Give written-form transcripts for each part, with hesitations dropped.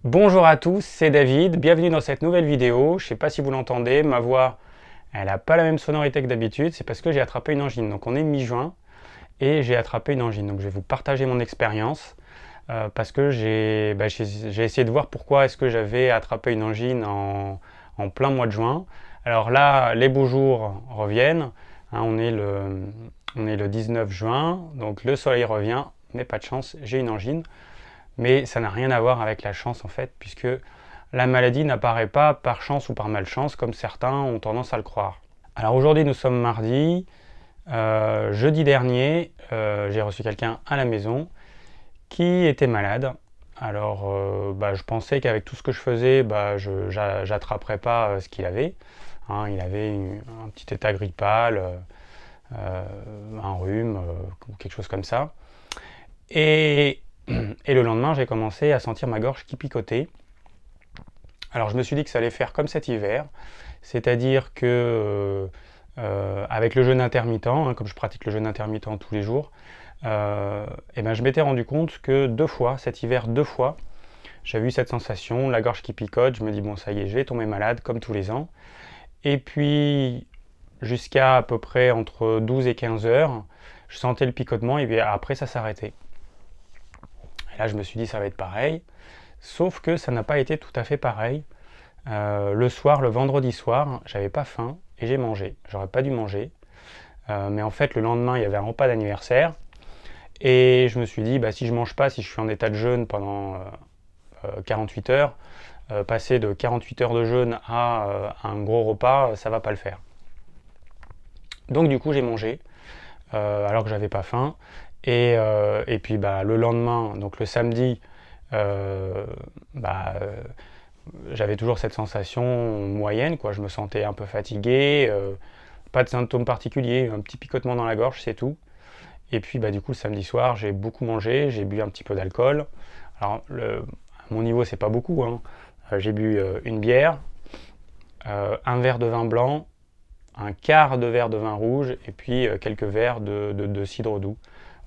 Bonjour à tous, c'est David, bienvenue dans cette nouvelle vidéo. Je ne sais pas si vous l'entendez, ma voix elle n'a pas la même sonorité que d'habitude, c'est parce que j'ai attrapé une angine. Donc on est mi-juin et j'ai attrapé une angine. Donc je vais vous partager mon expérience parce que j'ai essayé de voir pourquoi est-ce que j'avais attrapé une angine en plein mois de juin. Alors là, les beaux jours reviennent, hein, on est le 19 juin, donc le soleil revient, mais pas de chance, j'ai une angine. Mais ça n'a rien à voir avec la chance en fait, puisque la maladie n'apparaît pas par chance ou par malchance, comme certains ont tendance à le croire. Alors aujourd'hui nous sommes mardi. Jeudi dernier, j'ai reçu quelqu'un à la maison qui était malade. Alors je pensais qu'avec tout ce que je faisais, j'attraperais pas ce qu'il avait. Hein, il avait un petit état grippal, un rhume ou quelque chose comme ça. Et et le lendemain, j'ai commencé à sentir ma gorge qui picotait. Alors je me suis dit que ça allait faire comme cet hiver, c'est-à-dire que avec le jeûne intermittent, hein, comme je pratique le jeûne intermittent tous les jours, je m'étais rendu compte que cet hiver, deux fois, j'avais eu cette sensation, la gorge qui picote. Je me dis bon, ça y est, je vais tomber malade comme tous les ans. Et puis jusqu'à à peu près entre 12 et 15 heures, je sentais le picotement et puis après ça s'arrêtait. Et là je me suis dit ça va être pareil. Sauf que ça n'a pas été tout à fait pareil. Le soir, le vendredi soir, j'avais pas faim et j'ai mangé. J'aurais pas dû manger. Mais en fait, le lendemain, il y avait un repas d'anniversaire. Et je me suis dit, si je mange pas, si je suis en état de jeûne pendant 48 heures, passer de 48 heures de jeûne à un gros repas, ça va pas le faire. Donc du coup, j'ai mangé, alors que j'avais pas faim. Et puis le lendemain, donc le samedi, euh, bah, euh, j'avais toujours cette sensation moyenne, quoi. Je me sentais un peu fatigué, pas de symptômes particuliers, un petit picotement dans la gorge, c'est tout. Et puis du coup le samedi soir, j'ai beaucoup mangé, j'ai bu un petit peu d'alcool. Alors à mon niveau, c'est pas beaucoup, hein. J'ai bu une bière, un verre de vin blanc, un quart de verre de vin rouge et puis quelques verres de cidre doux.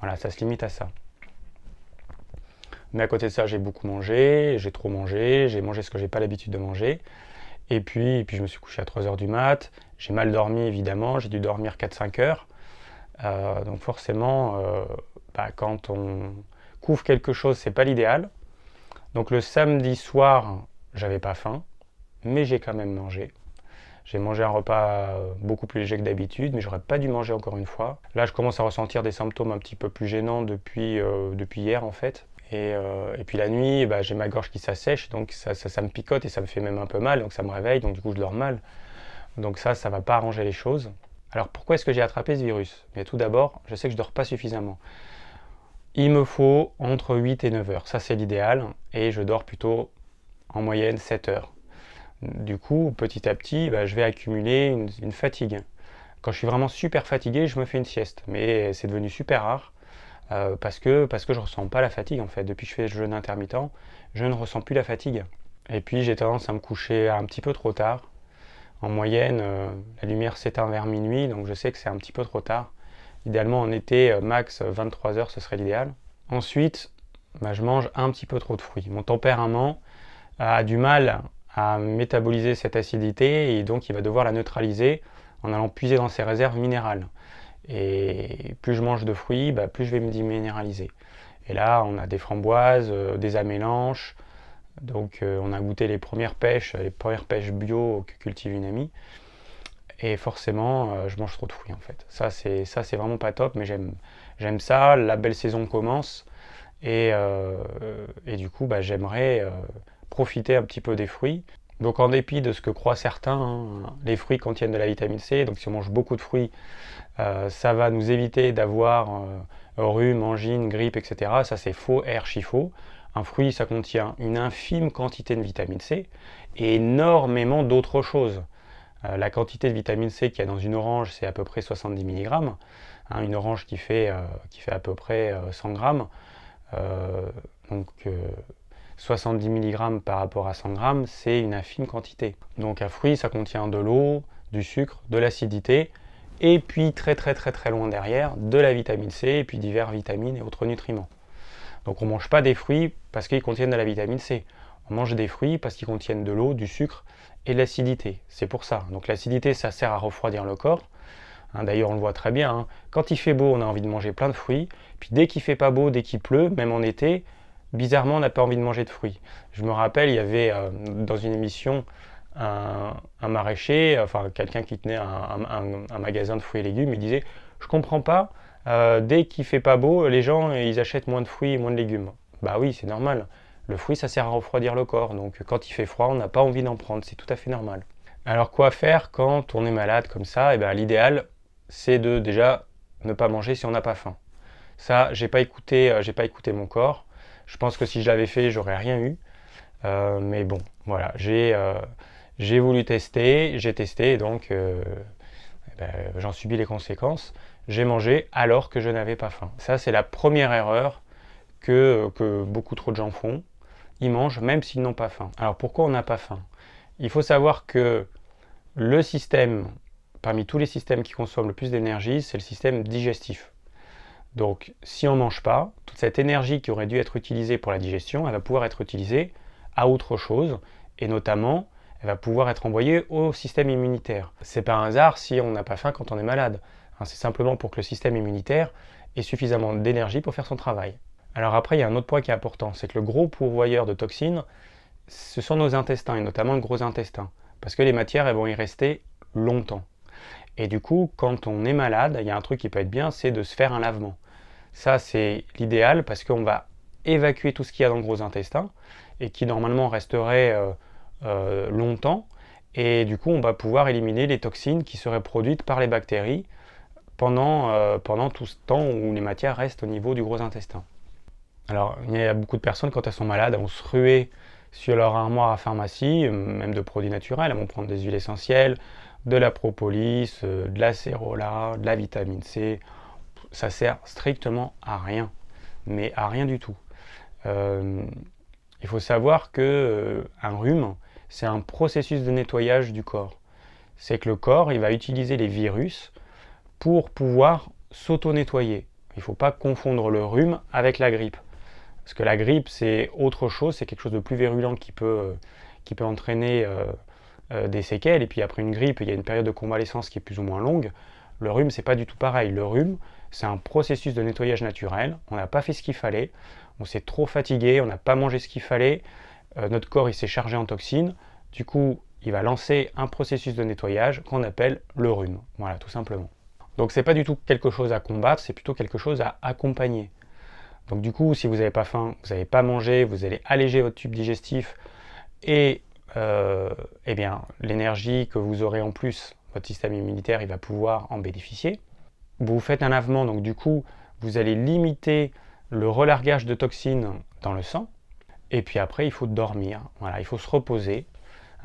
Voilà, ça se limite à ça. Mais à côté de ça, j'ai beaucoup mangé, j'ai trop mangé, j'ai mangé ce que j'ai pas l'habitude de manger. Et puis je me suis couché à 3 heures du mat. J'ai mal dormi évidemment, j'ai dû dormir 4-5 heures. Donc forcément, quand on couvre quelque chose, c'est pas l'idéal. Donc le samedi soir, j'avais pas faim, mais j'ai quand même mangé. J'ai mangé un repas beaucoup plus léger que d'habitude, mais j'aurais pas dû manger encore une fois. Là, je commence à ressentir des symptômes un petit peu plus gênants depuis hier en fait. Et puis la nuit, j'ai ma gorge qui s'assèche, donc ça me picote et ça me fait même un peu mal, donc ça me réveille, donc du coup je dors mal. Donc ça va pas arranger les choses. Alors pourquoi est-ce que j'ai attrapé ce virus? Mais tout d'abord, je sais que je dors pas suffisamment. Il me faut entre 8 et 9 heures, ça c'est l'idéal, et je dors plutôt en moyenne 7 heures. Du coup, petit à petit, je vais accumuler une fatigue. Quand je suis vraiment super fatigué, je me fais une sieste, mais c'est devenu super rare. Parce que je ressens pas la fatigue en fait. Depuis que je fais le jeûne intermittent, je ne ressens plus la fatigue. Et puis j'ai tendance à me coucher un petit peu trop tard. En moyenne, la lumière s'éteint vers minuit, donc je sais que c'est un petit peu trop tard. Idéalement en été, max 23 heures, ce serait l'idéal. Ensuite, je mange un petit peu trop de fruits. Mon tempérament a du mal à métaboliser cette acidité et donc il va devoir la neutraliser en allant puiser dans ses réserves minérales. Et plus je mange de fruits, plus je vais me déminéraliser. Et là, on a des framboises, des amélanches. Donc, on a goûté les premières pêches bio que cultive une amie. Et forcément, je mange trop de fruits en fait. Ça c'est vraiment pas top, mais j'aime ça. La belle saison commence et du coup, j'aimerais profiter un petit peu des fruits. Donc en dépit de ce que croient certains, hein, les fruits contiennent de la vitamine C, donc si on mange beaucoup de fruits, ça va nous éviter d'avoir rhume, angine, grippe, etc. Ça c'est faux et archi faux. Un fruit, ça contient une infime quantité de vitamine C et énormément d'autres choses. La quantité de vitamine C qu'il y a dans une orange, c'est à peu près 70 mg. Hein, une orange qui fait à peu près 100 grammes. Donc 70 mg par rapport à 100 grammes, c'est une infime quantité. Donc un fruit, ça contient de l'eau, du sucre, de l'acidité, et puis très très très très loin derrière, de la vitamine C, et puis divers vitamines et autres nutriments. Donc on ne mange pas des fruits parce qu'ils contiennent de la vitamine C. on mange des fruits parce qu'ils contiennent de l'eau, du sucre et de l'acidité. C'est pour ça. Donc l'acidité, ça sert à refroidir le corps. D'ailleurs, on le voit très bien. Quand il fait beau, on a envie de manger plein de fruits. Puis dès qu'il fait pas beau, dès qu'il pleut, même en été, bizarrement, on n'a pas envie de manger de fruits. Je me rappelle, il y avait dans une émission un maraîcher, enfin quelqu'un qui tenait un magasin de fruits et légumes. Il disait, je comprends pas. Dès qu'il fait pas beau, les gens ils achètent moins de fruits et moins de légumes. Bah oui, c'est normal. Le fruit, ça sert à refroidir le corps. Donc quand il fait froid, on n'a pas envie d'en prendre. C'est tout à fait normal. Alors quoi faire quand on est malade comme ça? L'idéal, c'est de déjà ne pas manger si on n'a pas faim. Ça, j'ai pas écouté mon corps. Je pense que si je l'avais fait, j'aurais rien eu. Mais bon, voilà, j'ai voulu tester, j'ai testé et donc j'en subis les conséquences. J'ai mangé alors que je n'avais pas faim. Ça, c'est la première erreur que beaucoup trop de gens font. Ils mangent même s'ils n'ont pas faim. Alors pourquoi on n'a pas faim? Il faut savoir que le système, parmi tous les systèmes qui consomment le plus d'énergie, c'est le système digestif. Donc si on ne mange pas, toute cette énergie qui aurait dû être utilisée pour la digestion, elle va pouvoir être utilisée à autre chose, et notamment, elle va pouvoir être envoyée au système immunitaire. C'est pas un hasard si on n'a pas faim quand on est malade. C'est simplement pour que le système immunitaire ait suffisamment d'énergie pour faire son travail. Alors après, il y a un autre point qui est important, c'est que le gros pourvoyeur de toxines, ce sont nos intestins, et notamment le gros intestin. Parce que les matières, elles vont y rester longtemps. Et du coup, quand on est malade, il y a un truc qui peut être bien, c'est de se faire un lavement. Ça, c'est l'idéal parce qu'on va évacuer tout ce qu'il y a dans le gros intestin et qui normalement resterait longtemps. Et du coup, on va pouvoir éliminer les toxines qui seraient produites par les bactéries pendant tout ce temps où les matières restent au niveau du gros intestin. Alors, il y a beaucoup de personnes, quand elles sont malades, elles vont se ruer sur leur armoire à pharmacie, même de produits naturels. Elles vont prendre des huiles essentielles, de la propolis, de l'acérola, de la vitamine C. Ça sert strictement à rien, mais à rien du tout. Il faut savoir que un rhume, c'est un processus de nettoyage du corps. C'est que le corps, il va utiliser les virus pour pouvoir s'auto-nettoyer. Il ne faut pas confondre le rhume avec la grippe. Parce que la grippe, c'est autre chose, c'est quelque chose de plus virulent qui peut entraîner des séquelles. Et puis après une grippe, il y a une période de convalescence qui est plus ou moins longue. Le rhume, c'est pas du tout pareil. Le rhume, c'est un processus de nettoyage naturel. On n'a pas fait ce qu'il fallait. On s'est trop fatigué, on n'a pas mangé ce qu'il fallait. Notre corps, il s'est chargé en toxines. Du coup, il va lancer un processus de nettoyage qu'on appelle le rhume. Voilà, tout simplement. Donc c'est pas du tout quelque chose à combattre, c'est plutôt quelque chose à accompagner. Donc du coup, si vous n'avez pas faim, vous n'avez pas mangé, vous allez alléger votre tube digestif et l'énergie que vous aurez en plus, votre système immunitaire, il va pouvoir en bénéficier. Vous faites un lavement, donc du coup, vous allez limiter le relargage de toxines dans le sang. Et puis après, il faut dormir. Voilà, il faut se reposer.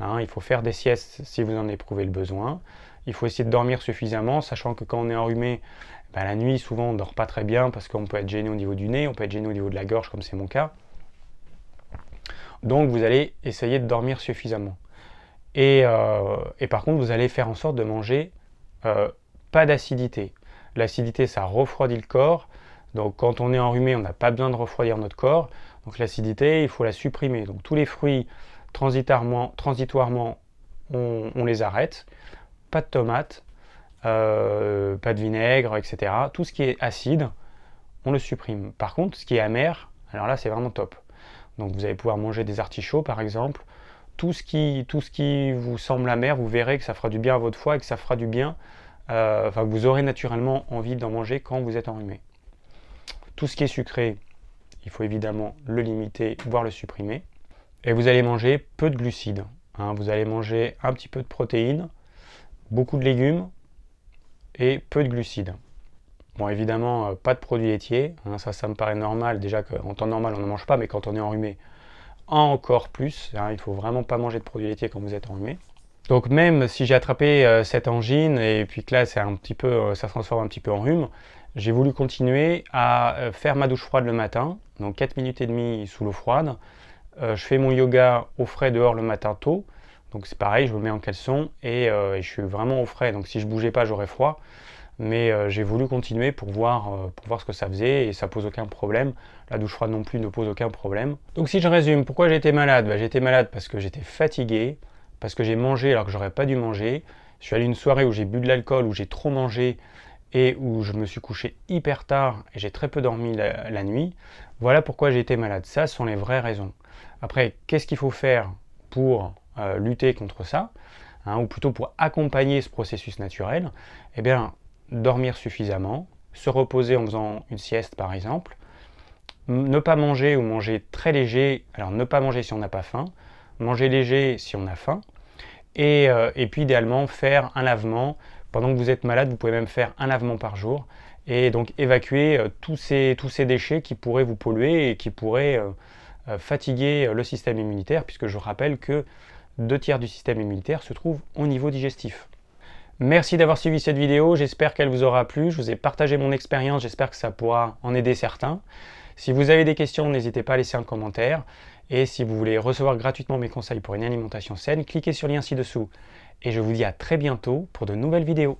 Il faut faire des siestes si vous en éprouvez le besoin. Il faut essayer de dormir suffisamment, sachant que quand on est enrhumé, la nuit, souvent, on ne dort pas très bien parce qu'on peut être gêné au niveau du nez, on peut être gêné au niveau de la gorge, comme c'est mon cas. Donc, vous allez essayer de dormir suffisamment. Et par contre, vous allez faire en sorte de manger pas d'acidité. L'acidité, ça refroidit le corps. Donc, quand on est enrhumé, on n'a pas besoin de refroidir notre corps. Donc, l'acidité, il faut la supprimer. Donc, tous les fruits, transitoirement, on les arrête. Pas de tomates, pas de vinaigre, etc. Tout ce qui est acide, on le supprime. Par contre, ce qui est amer, alors là, c'est vraiment top. Donc, vous allez pouvoir manger des artichauts, par exemple. Tout ce qui vous semble amer, vous verrez que ça fera du bien à votre foie et que ça fera du bien, que vous aurez naturellement envie d'en manger quand vous êtes enrhumé. Tout ce qui est sucré, il faut évidemment le limiter, voire le supprimer. Et vous allez manger peu de glucides. Vous allez manger un petit peu de protéines, beaucoup de légumes et peu de glucides. Bon, évidemment, pas de produits laitiers. Ça me paraît normal. Déjà qu'en temps normal, on n'en mange pas, mais quand on est enrhumé, encore plus. Il ne faut vraiment pas manger de produits laitiers quand vous êtes enrhumé. Donc même si j'ai attrapé cette angine et puis que là, ça se transforme un petit peu en rhume, j'ai voulu continuer à faire ma douche froide le matin, donc 4 minutes et demie sous l'eau froide. Je fais mon yoga au frais dehors le matin tôt. Donc c'est pareil, je me mets en caleçon et je suis vraiment au frais. Donc si je bougeais pas, j'aurais froid. mais j'ai voulu continuer pour voir ce que ça faisait, et ça pose aucun problème. La douche froide non plus ne pose aucun problème. Donc si je résume, pourquoi j'étais malade? J'étais malade parce que j'étais fatigué, parce que j'ai mangé alors que j'aurais pas dû manger. Je suis allé à une soirée où j'ai bu de l'alcool, où j'ai trop mangé, et où je me suis couché hyper tard, et j'ai très peu dormi la nuit. Voilà pourquoi j'ai été malade. Ça, ce sont les vraies raisons. Après, qu'est-ce qu'il faut faire pour lutter contre ça, hein, ou plutôt pour accompagner ce processus naturel? Eh bien, dormir suffisamment, se reposer en faisant une sieste par exemple, ne pas manger ou manger très léger. Alors ne pas manger si on n'a pas faim, manger léger si on a faim, et puis idéalement faire un lavement. Pendant que vous êtes malade, vous pouvez même faire un lavement par jour, et donc évacuer tous ces déchets qui pourraient vous polluer et qui pourraient fatiguer le système immunitaire, puisque je rappelle que 2/3 du système immunitaire se trouve au niveau digestif. Merci d'avoir suivi cette vidéo, j'espère qu'elle vous aura plu. Je vous ai partagé mon expérience, j'espère que ça pourra en aider certains. Si vous avez des questions, n'hésitez pas à laisser un commentaire. Et si vous voulez recevoir gratuitement mes conseils pour une alimentation saine, cliquez sur le lien ci-dessous. Et je vous dis à très bientôt pour de nouvelles vidéos.